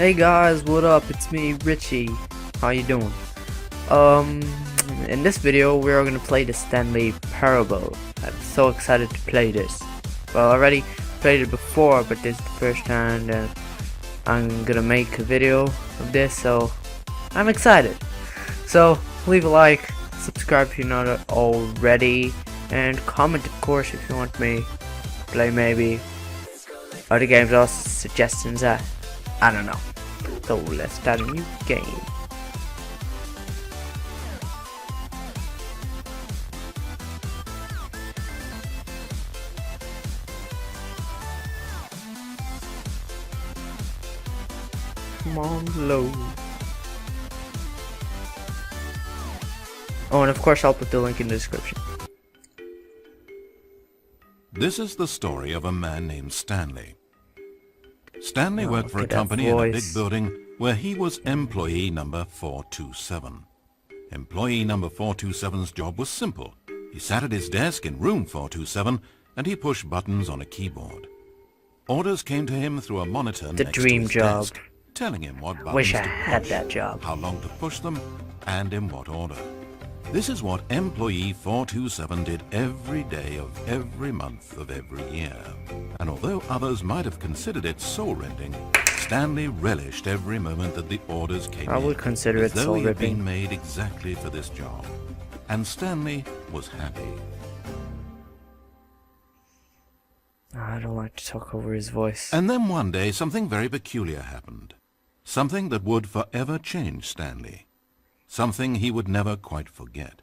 Hey guys, what up? It's me, Richie. How you doing? In this video we're gonna play the Stanley Parable. I'm so excited to play this. Well, I already played it before, but this is the first time that I'm gonna make a video of this, so I'm excited. So leave a like, subscribe if you're not already, and comment of course if you want me to play maybe other games or suggestions. I don't know. So let's start a new game. Come on, load. Oh, and of course I'll put the link in the description. This is the story of a man named Stanley. Stanley worked for a company in a big building where he was employee number 427. Employee number 427's job was simple. He sat at his desk in room 427 and he pushed buttons on a keyboard. Orders came to him through a monitor next to his desk, telling him what buttons Wish I to had push, that job. how long to push them, and in what order. This is what employee 427 did every day of every month of every year. And although others might have considered it soul-rending, Stanley relished every moment that the orders came I would consider it as though he had been soul-ripping. made exactly for this job. And Stanley was happy. I don't like to talk over his voice. And then one day something very peculiar happened. Something that would forever change Stanley. Something he would never quite forget.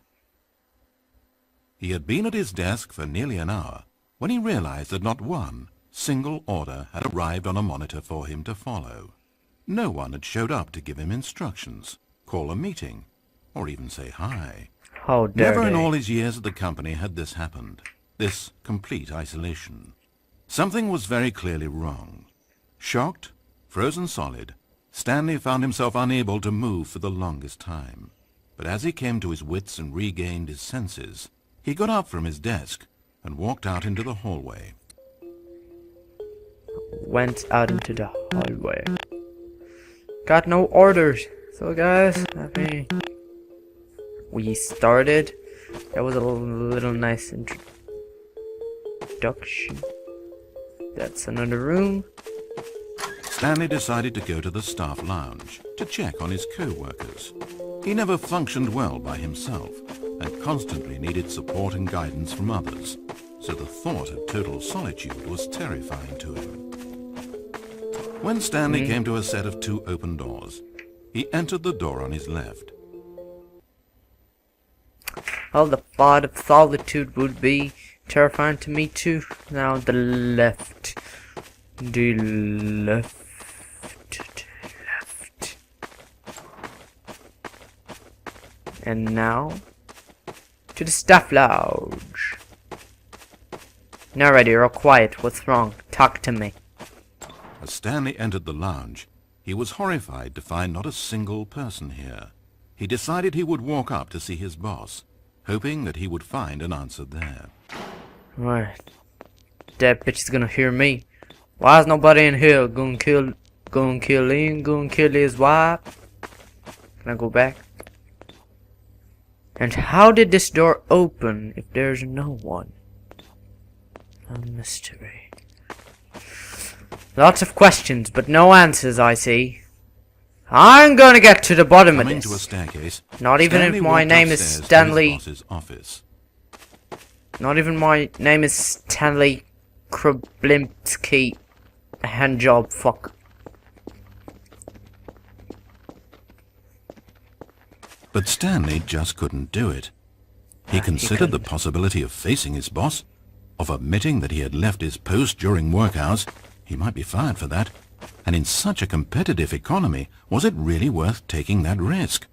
He had been at his desk for nearly an hour when he realized that not one single order had arrived on a monitor for him to follow. No one had showed up to give him instructions, call a meeting, or even say hi. How dare Never in they. all his years at the company had this happened, this complete isolation. Something was very clearly wrong. Shocked, frozen solid, Stanley found himself unable to move for the longest time. But as he came to his wits and regained his senses, he got up from his desk and walked out into the hallway. Went out into the hallway. Got no orders. So guys, we started. That was a little nice introduction. That's another room. Stanley decided to go to the staff lounge to check on his co-workers. He never functioned well by himself and constantly needed support and guidance from others, so the thought of total solitude was terrifying to him. When Stanley came to a set of two open doors, he entered the door on his left. Well, the thought of solitude would be terrifying to me too. Now the left. The left. And now to the staff lounge. Now, you're all quiet. What's wrong? Talk to me. As Stanley entered the lounge, he was horrified to find not a single person here. He decided he would walk up to see his boss, hoping that he would find an answer there. Right. That bitch is gonna hear me. Why is nobody in here? Gonna kill him, gonna kill his wife. Can I go back? And how did this door open if there's no one? A mystery. Lots of questions, but no answers, I see. I'm gonna get to the bottom of Coming to a this. staircase, Not even Stanley if my walked name is upstairs to his Stanley. boss's office. Not even my name is Stanley Krablinsky. Handjob, fuck. But Stanley just couldn't do it. He considered the possibility of facing his boss, of admitting that he had left his post during work hours. He might be fired for that. And in such a competitive economy, was it really worth taking that risk?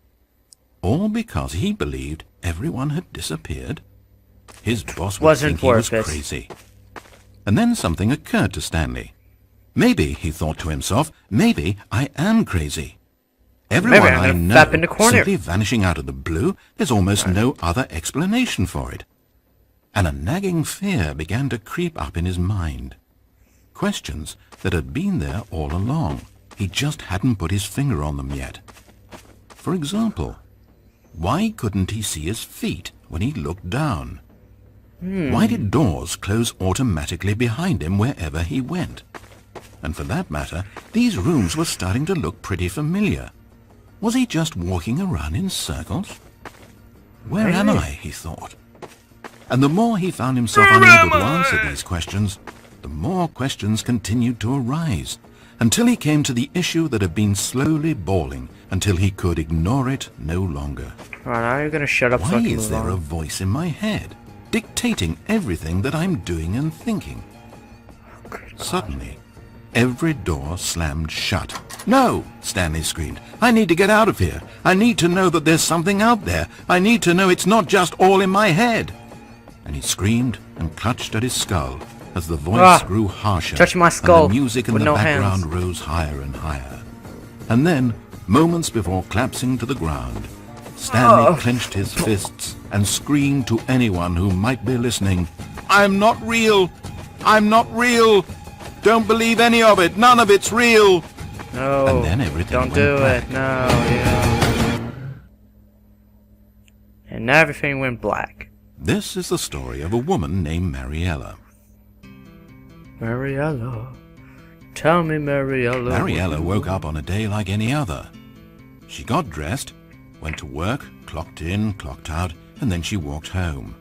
All because he believed everyone had disappeared? His boss would think he was crazy. And then something occurred to Stanley. Maybe, he thought to himself, maybe I am crazy. Everyone I know simply vanishing out of the blue, there's almost no other explanation for it. And a nagging fear began to creep up in his mind. Questions that had been there all along, he just hadn't put his finger on them yet. For example, why couldn't he see his feet when he looked down? Why did doors close automatically behind him wherever he went? And for that matter, these rooms were starting to look pretty familiar. Was he just walking around in circles? Where am I, he thought. And the more he found himself unable to answer these questions, the more questions continued to arise, until he came to the issue that had been slowly boiling until he could ignore it no longer. Alright, now you're gonna shut up so I Why can is move there a on. voice in my head, dictating everything that I'm doing and thinking? Suddenly, every door slammed shut. "No!" Stanley screamed. "I need to get out of here. I need to know that there's something out there. I need to know it's not just all in my head." And he screamed and clutched at his skull as the voice grew harsher, touching my skull and the music in with the no background hands. rose higher and higher. And then, moments before collapsing to the ground, Stanley clenched his fists and screamed to anyone who might be listening, "I'm not real! I'm not real! Don't believe any of it! None of it's real!" No, And then everything don't went do black. it. No, yeah. And everything went black. This is the story of a woman named Mariella. Mariella. Tell me, Mariella. Mariella woke up on a day like any other. She got dressed, went to work, clocked in, clocked out, and then she walked home.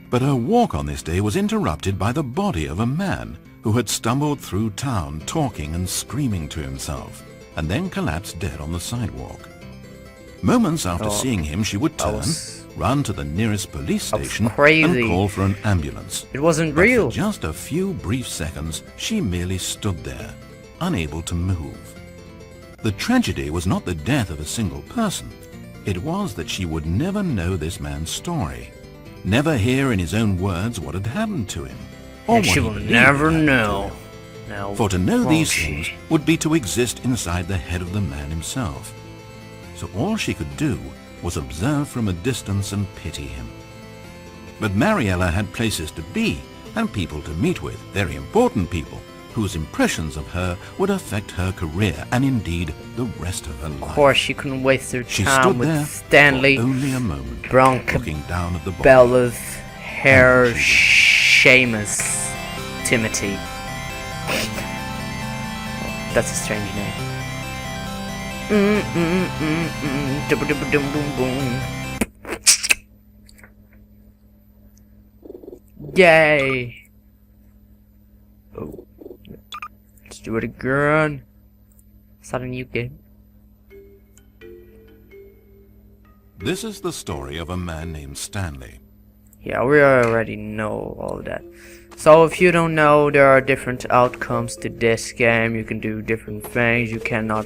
But her walk on this day was interrupted by the body of a man who had stumbled through town talking and screaming to himself, and then collapsed dead on the sidewalk. Moments after seeing him, she would turn, run to the nearest police station, and call for an ambulance. It wasn't But real. for just a few brief seconds, she merely stood there, unable to move. The tragedy was not the death of a single person. It was that she would never know this man's story, never hear in his own words what had happened to him, or And what she he will believed never had happened to know. him. Now, For to know won't these she? things would be to exist inside the head of the man himself. So all she could do was observe from a distance and pity him. But Mariella had places to be and people to meet with, very important people, whose impressions of her would affect her career and indeed the rest of her life. Of course, she couldn't waste her She time stood with there Stanley, for only a moment, Bronca, looking down at the body. Bella's hair, Seamus, Timothy. That's a strange name. Yay! Oh, let's do it again. Is that a new game? This is the story of a man named Stanley. Yeah, we already know all of that. So if you don't know, there are different outcomes to this game. You can do different things. You cannot,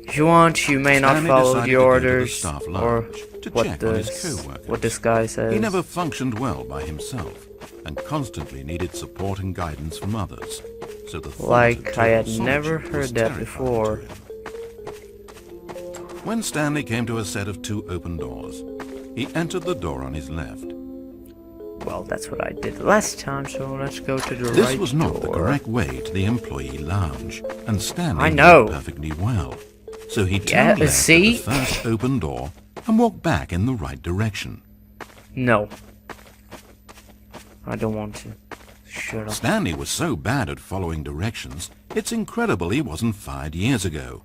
if you want, you may not Stanley follow decided the to go to the orders staff or lounge to what check on his co-workers. what this guy says. He never functioned well by himself and constantly needed support and guidance from others. So the thought of Like I had total never solitude was heard that terrifying before. to him. When Stanley came to a set of 2 open doors, he entered the door on his left. Well, that's what I did last time. So let's go to the right door. This was not the correct way to the employee lounge, and Stanley I knew know. it perfectly well. So he Yeah, turned left see? at the first open door and walked back in the right direction. No, I don't want to. Shut up. Stanley was so bad at following directions, it's incredible he wasn't fired years ago.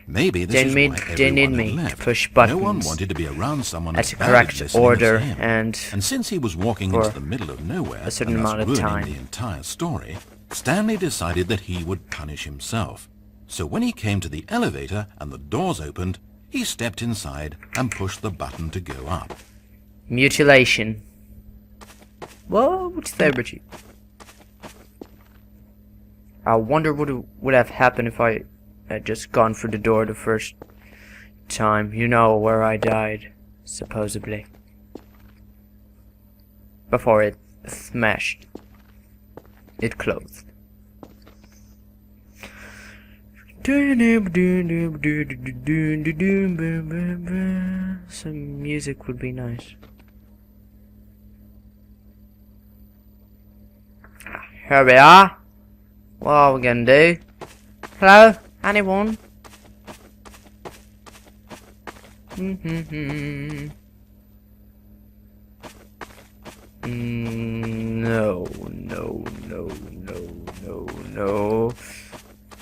Maybe this is why They need everyone me had to left. push No one buttons wanted to be around someone at as the bad at correct listening order as him. and since he was walking for into the middle of nowhere a certain and thus amount of ruining time. the entire story, Stanley decided that he would punish himself. So when he came to the elevator and the doors opened, he stepped inside and pushed the button to go up. mutilation. Well, what's the liberty? I wonder what would have happened if I had just gone for the door the first time. You know, where I died, supposedly. Before it smashed. It closed. Some music would be nice. Here we are. What are we gonna do? Hello? Anyone? No, no, no, no, no, no.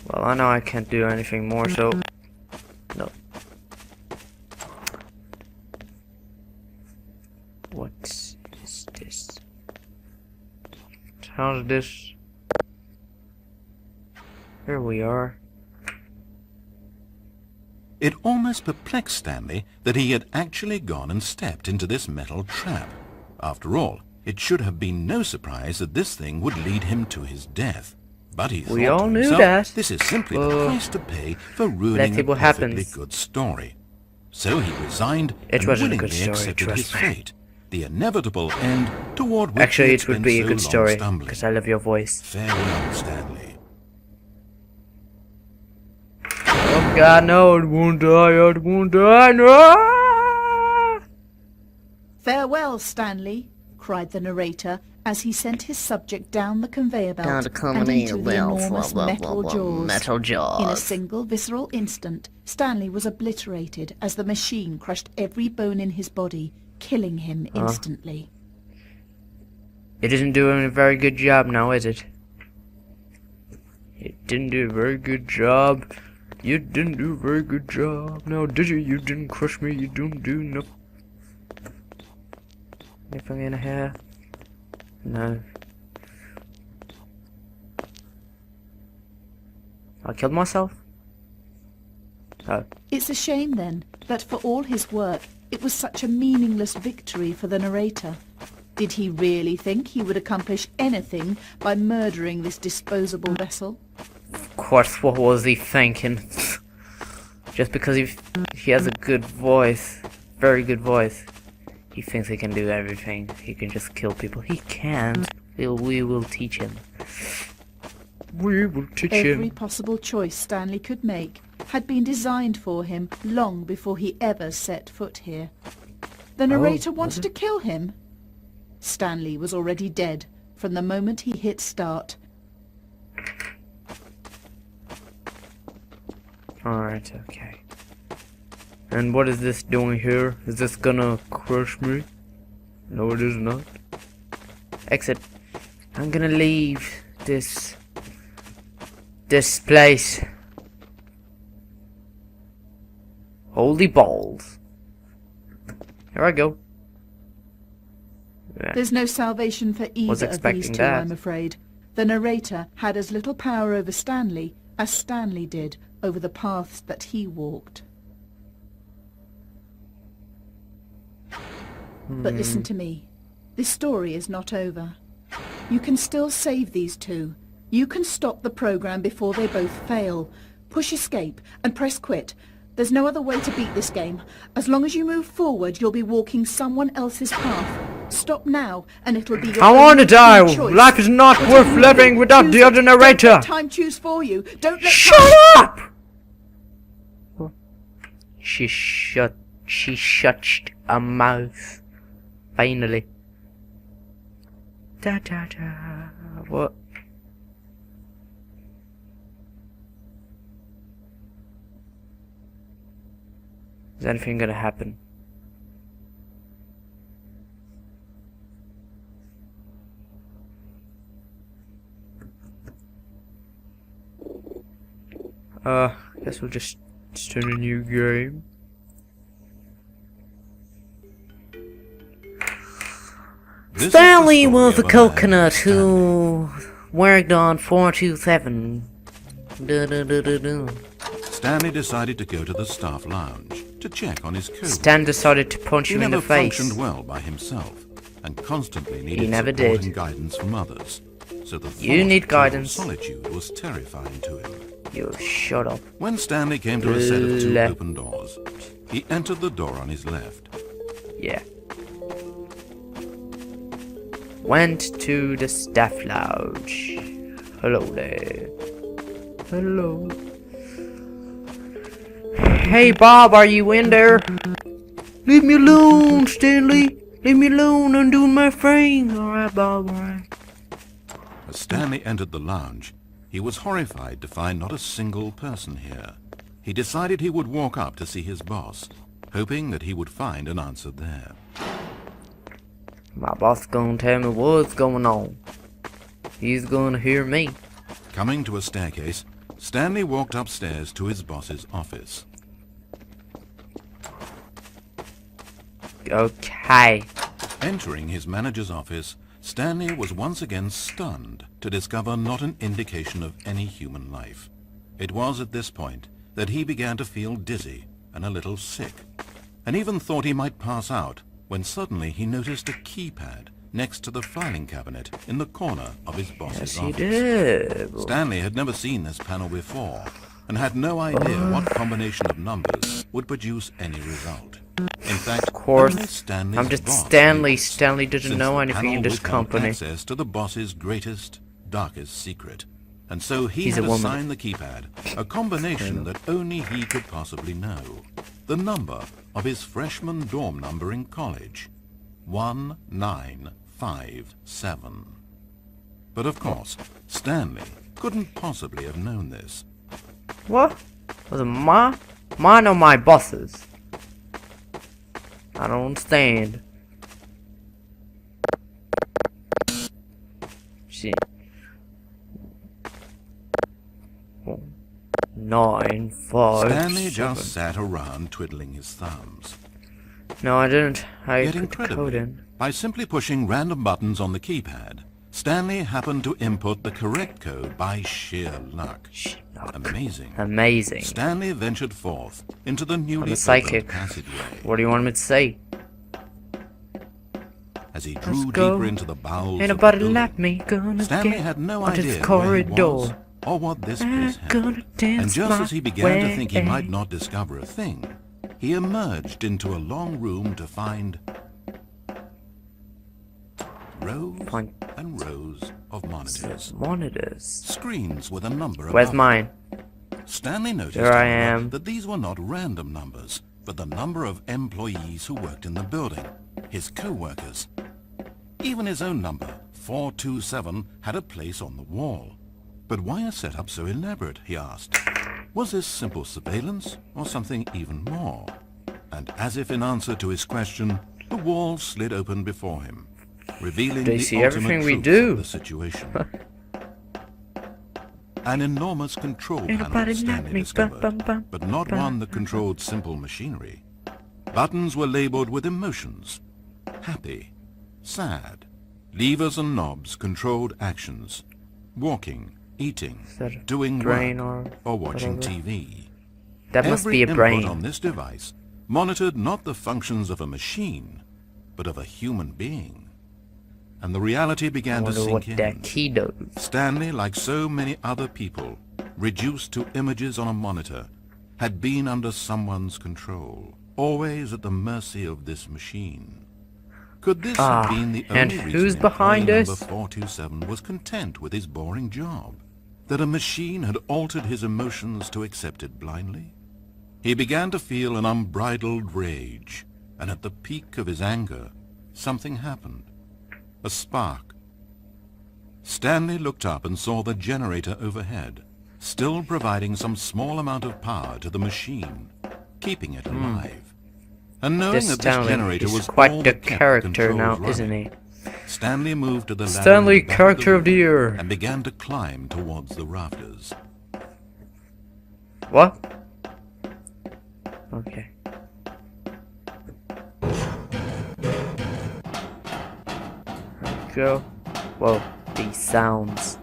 Well, I know I can't do anything more, so no. What is this? How's this? Here we are. It almost perplexed Stanley that he had actually gone and stepped into this metal trap. After all, it should have been no surprise that this thing would lead him to his death. But he We thought all to knew himself, that. this is simply the price to pay for ruining see a what perfectly happens. good story. So he resigned It and wasn't a willingly good story, accepted his trust me. fate, the inevitable end toward which Actually, he it had would spent be a so good long story, stumbling. because I love your voice. Farewell, Stanley. Oh god, no, I won't die, I won't die, no! Farewell, Stanley, cried the narrator as he sent his subject down the conveyor belt Down the and conveyor into the belt, enormous metal jaws. metal jaws. In a single visceral instant, Stanley was obliterated as the machine crushed every bone in his body, killing him instantly. It isn't doing a very good job now, is it? It didn't do a very good job. You didn't do a very good job. No, did you? You didn't crush me. You didn't do no. Anything in here? No. I killed myself? Oh. It's a shame, then, that for all his work, it was such a meaningless victory for the narrator. Did he really think he would accomplish anything by murdering this disposable vessel? Of course, what was he thinking? Just because he has a good voice, very good voice, he thinks he can do everything. He can just kill people. He can't. We will teach him. We will teach him. Every possible choice Stanley could make had been designed for him long before he ever set foot here. The narrator wanted to kill him. Stanley was already dead from the moment he hit start. Alright, okay. And what is this doing here? Is this gonna crush me? No, it is not. Exit. I'm gonna leave this place. Holy balls. Here I go. Yeah. There's no salvation for either of expecting these two, that. I'm afraid. The narrator had as little power over Stanley as Stanley did over the paths that he walked. But listen to me. This story is not over. You can still save these two. You can stop the program before they both fail. Push escape and press quit. There's no other way to beat this game. As long as you move forward, you'll be walking someone else's path. Stop now, and it'll be your I want to only die. choice. Life is not Whatever worth you do, living without choose the it. other Don't narrator. let time choose for you. Don't let Shut time... up! She shut a mouth. Finally. Da da da. What? Is anything gonna happen? Guess we'll just start a new game. Stanley was a coconut who worked on 427. Stanley decided to go to the staff lounge to check on his code. Stan decided to punch He him in never the face. functioned well by himself and constantly needed never support did. and guidance from others. So the You thought need of guidance. solitude was terrifying to him. You shut up. When Stanley came to a set of two Left. open doors, he entered the door on his left. Yeah. Went to the staff lounge. Hello there. Hello. Hey Bob, are you in there? Leave me alone, Stanley. Leave me alone. I'm doing my thing. Alright, Bob, alright. As Stanley entered the lounge, he was horrified to find not a single person here. He decided he would walk up to see his boss. hoping that he would find an answer there. My boss gonna tell me what's going on. He's gonna hear me. Coming to a staircase, Stanley walked upstairs to his boss's office. Okay. Entering his manager's office, Stanley was once again stunned to discover not an indication of any human life. It was at this point that he began to feel dizzy and a little sick, and even thought he might pass out when suddenly he noticed a keypad next to the filing cabinet in the corner of his boss's Yes, he office. did. Stanley had never seen this panel before and had no idea what combination of numbers would produce any result. In fact, Of course, only Stanley's I'm just boss Stanley. knew this, Stanley doesn't since know the anything panel in this withheld company. access to the boss's greatest, darkest secret. And so he He's had a woman. assigned the keypad a combination that only he could possibly know. The number of his freshman dorm number in college. 1957. But of course, Stanley couldn't possibly have known this. What? Was it mine or my boss's? I don't understand. Shit. 9, 5. Stanley 7. just sat around twiddling his thumbs. No, I didn't. I Yet put the code incredibly, in. by simply pushing random buttons on the keypad, Stanley happened to input the correct code by sheer luck. Amazing. Amazing. Stanley ventured forth into the newly a psychic. opened passageway. What do you want me to say? As he drew go. deeper into the bowels Ain't of the nobody building, like me gonna Stanley get had no onto idea this where he corridor. was or what this place I'm had. gonna dance And just my as he began to think he way. might not discover a thing, he emerged into a long room to find rows and rows of monitors. Monitors. Screens with a number Where's above. mine? Stanley noticed, Here I however, am. that these were not random numbers, but the number of employees who worked in the building, his co-workers. Even his own number, 427, had a place on the wall. But why a setup so elaborate, he asked. Was this simple surveillance, or something even more? And as if in answer to his question, the wall slid open before him, revealing They the see ultimate everything we truth do. of the situation. An enormous control Ain't panel nobody like Stanley me. discovered, Bum, bum, bum, but not bum, one that controlled simple machinery. Buttons were labeled with emotions. Happy, sad. Levers and knobs controlled actions. Walking, eating, that doing brain work, or watching whatever? TV. That must Every be a input brain. on this device monitored not the functions of a machine, but of a human being. And the reality I began to wonder what sink that in. key does. Stanley, like so many other people, reduced to images on a monitor, had been under someone's control, always at the mercy of this machine. Could this have been the and only who's reason behind employee us? number 427 was content with his boring job? That a machine had altered his emotions to accept it blindly? He began to feel an unbridled rage, and at the peak of his anger, something happened. A spark. Stanley looked up and saw the generator overhead, still providing some small amount of power to the machine, keeping it alive. And knowing This that this Stanley generator is was quite all the that kept character now, controls isn't running, he? Stanley moved to the ladder Stanley, in the back character of the room year. and began to climb towards the rafters. What? Okay. There we go. Whoa, these sounds.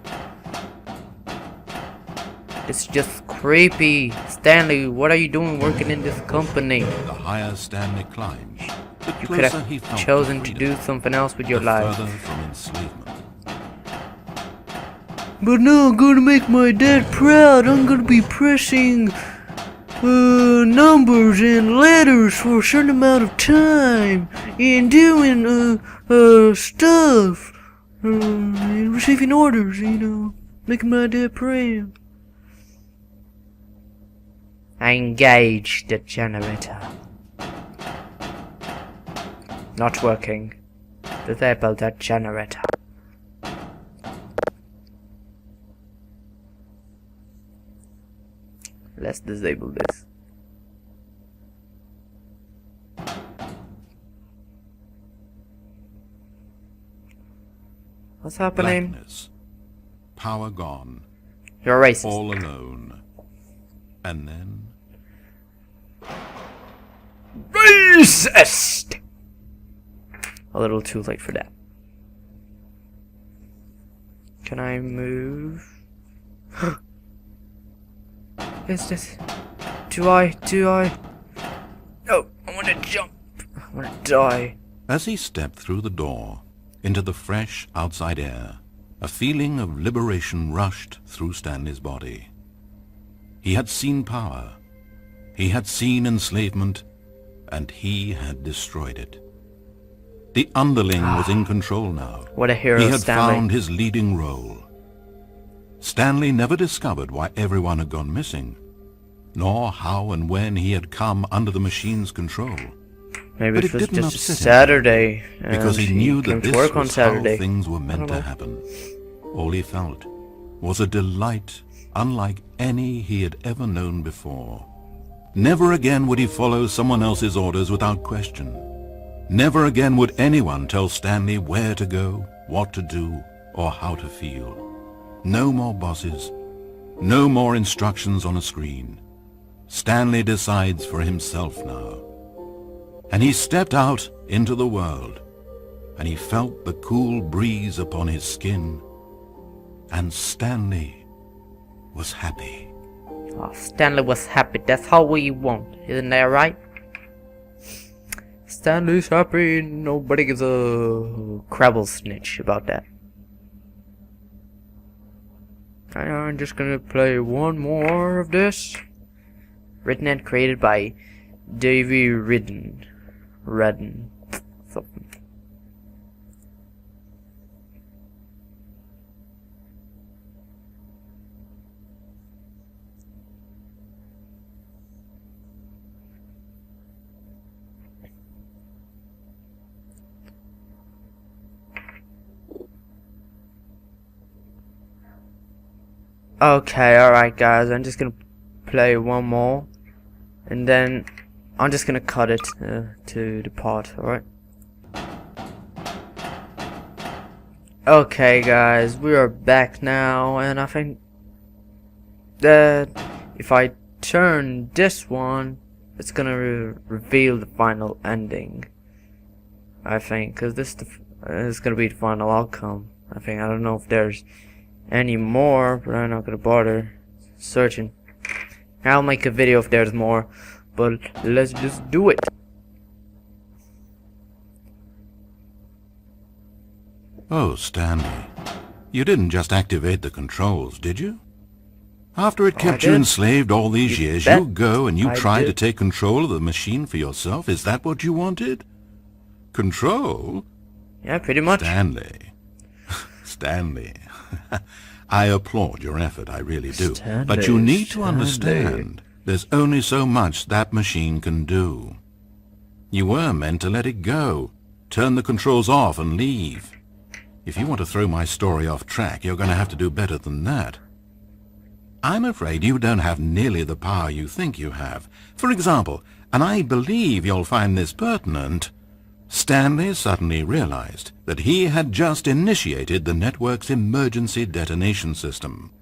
It's just creepy. Stanley, what are you doing working in this company? The higher Stanley climbed, the You could closer he have felt chosen to to freedom, do something else with your the life. further from enslavement. But now I'm gonna make my dad proud. I'm gonna be pressing numbers and letters for a certain amount of time and doing stuff and receiving orders, you know, making my dad proud. I engaged the generator. Not working. Disable the generator. Let's disable this. What's happening? Blackness. Power gone. You're a racist. All alone. And then... Racist! A little too late for that. Can I move? Is this... Do I? No, I want to jump. I want to die. As he stepped through the door, into the fresh outside air, a feeling of liberation rushed through Stanley's body. He had seen power. He had seen enslavement, and he had destroyed it. The underling was in control now. What a hero, He had Stanley. found his leading role. Stanley never discovered why everyone had gone missing, nor how and when he had come under the machine's control. Maybe But it was it didn't just a upset him, Saturday. because he knew that this work on was how Saturday. things were meant to know. happen. All he felt was a delight unlike any he had ever known before. Never again would he follow someone else's orders without question. Never again would anyone tell Stanley where to go, what to do, or how to feel. No more bosses. No more instructions on a screen. Stanley decides for himself now. And he stepped out into the world, and he felt the cool breeze upon his skin, and Stanley was happy. Oh, Stanley was happy. That's how we want. Isn't that right? Stanley's happy. Nobody gives a crabble snitch about that. I'm just gonna play one more of this. Written and created by Davey Redden. Something. Okay, alright guys, I'm just gonna play one more, and then I'm just gonna cut it to the part, alright? Okay guys, we are back now, and I think that if I turn this one, it's gonna reveal the final ending. I think, because this is gonna be the final outcome. I don't know if there's any more, but I'm not gonna bother searching. I'll make a video if there's more, but let's just do it. Oh, Stanley, you didn't just activate the controls, did you? After it kept you did. enslaved all these You years, bet you go and you I try to did. take control of the machine for yourself? Is that what you wanted? Control? Yeah, pretty much. Stanley. Stanley. I applaud your effort, I really do. But you need to understand, there's only so much that machine can do. You were meant to let it go, turn the controls off and leave. If you want to throw my story off track, you're going to have to do better than that. I'm afraid you don't have nearly the power you think you have. For example, and I believe you'll find this pertinent, Stanley suddenly realized that he had just initiated the network's emergency detonation system.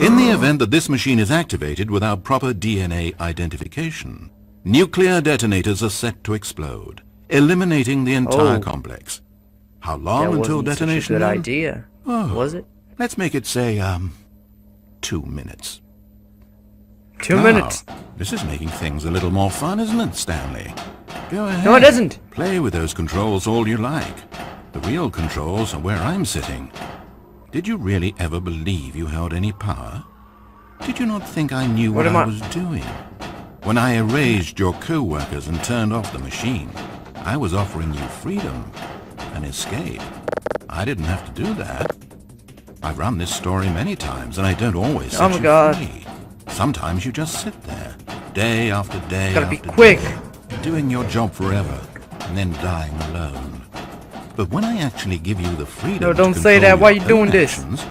In the event that this machine is activated without proper DNA identification, nuclear detonators are set to explode, eliminating the entire complex. How long That until wasn't such a detonation good then? idea, Oh, was it? let's make it say, 2 minutes. 2 Now, minutes. This is making things a little more fun, isn't it, Stanley? Go ahead. No, it isn't. Play with those controls all you like. The real controls are where I'm sitting. Did you really ever believe you held any power? Did you not think I knew what I was doing? When I erased your co-workers and turned off the machine, I was offering you freedom, an escape. I didn't have to do that. I've run this story many times, and I don't always set you free. Sometimes you just sit there, day after day Gotta after be quick. day, doing your job forever, and then dying alone. But when I actually give you the freedom No, don't to say control that. Why your you doing own this? actions,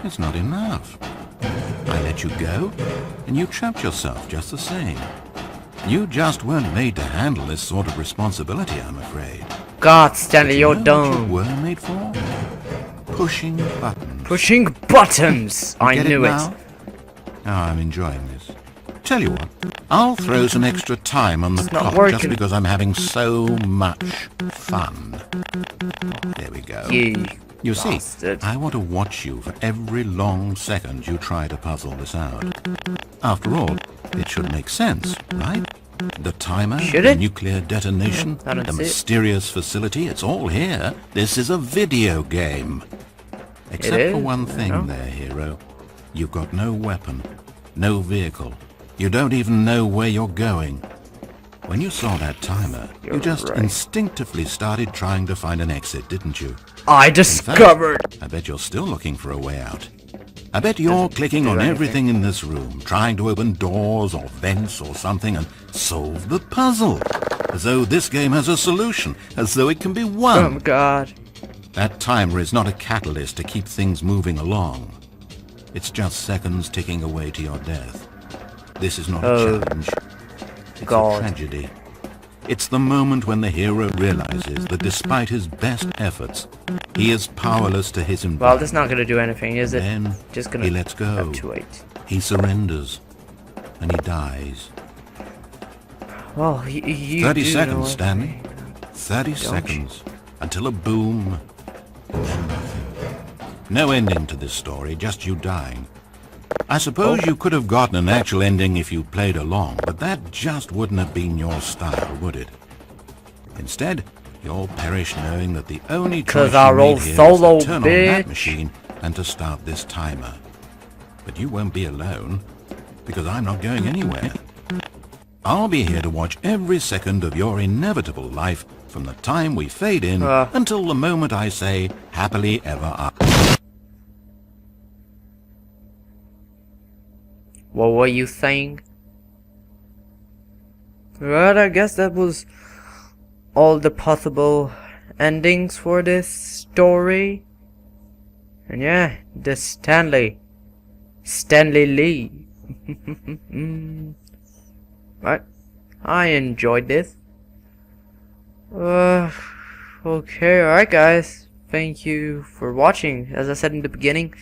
it's not enough. I let you go, and you trapped yourself just the same. You just weren't made to handle this sort of responsibility, I'm afraid. God, Stanley, But you're you know what dumb. you were made for? pushing buttons. Pushing buttons! I Get knew it. now? Oh, I'm enjoying this. Tell you what, I'll throw some extra time on the It's not clock working. just because I'm having so much fun. There we go. You see, bastard. I want to watch you for every long second you try to puzzle this out. After all, it should make sense, right? The timer, Should the it? nuclear detonation, I don't the see it. mysterious facility, it's all here. This is a video game. Except for is, one thing no? there, hero. You've got no weapon, no vehicle. You don't even know where you're going. When you saw that timer, you You're just right. instinctively started trying to find an exit, didn't you? I In fact, discovered! I bet you're still looking for a way out. I bet you're clicking do on anything. everything in this room, trying to open doors or vents or something and solve the puzzle. As though this game has a solution, as though it can be Oh won. my god. That timer is not a catalyst to keep things moving along. It's just seconds ticking away to your death. This is not Oh, a challenge. It's God. a tragedy. It's the moment when the hero realizes that despite his best efforts, he is powerless to his Well, environment. that's not gonna do anything, is it? Then Just gonna he lets go. have to wait. He surrenders. And he dies. Well, you 30 do seconds, know what- Stanley. 30 seconds. Until a boom. And then nothing. No ending to this story, just you dying. I suppose you could have gotten an actual ending if you played along, but that just wouldn't have been your style, would it? Instead, you'll perish knowing that the only choice 'Cause I you roll made here solo, was to turn on that bitch. machine and to start this timer. But you won't be alone, because I'm not going anywhere. I'll be here to watch every second of your inevitable life from the time we fade in until the moment I say, happily ever after. What were you saying? Right, I guess that was all the possible endings for this story. And yeah, the Stanley Lee. Right, I enjoyed this. Okay, alright guys. Thank you for watching. As I said in the beginning,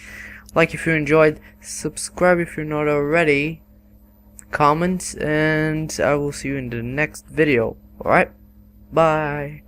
like if you enjoyed, subscribe if you're not already, comment, and I will see you in the next video. Alright, bye.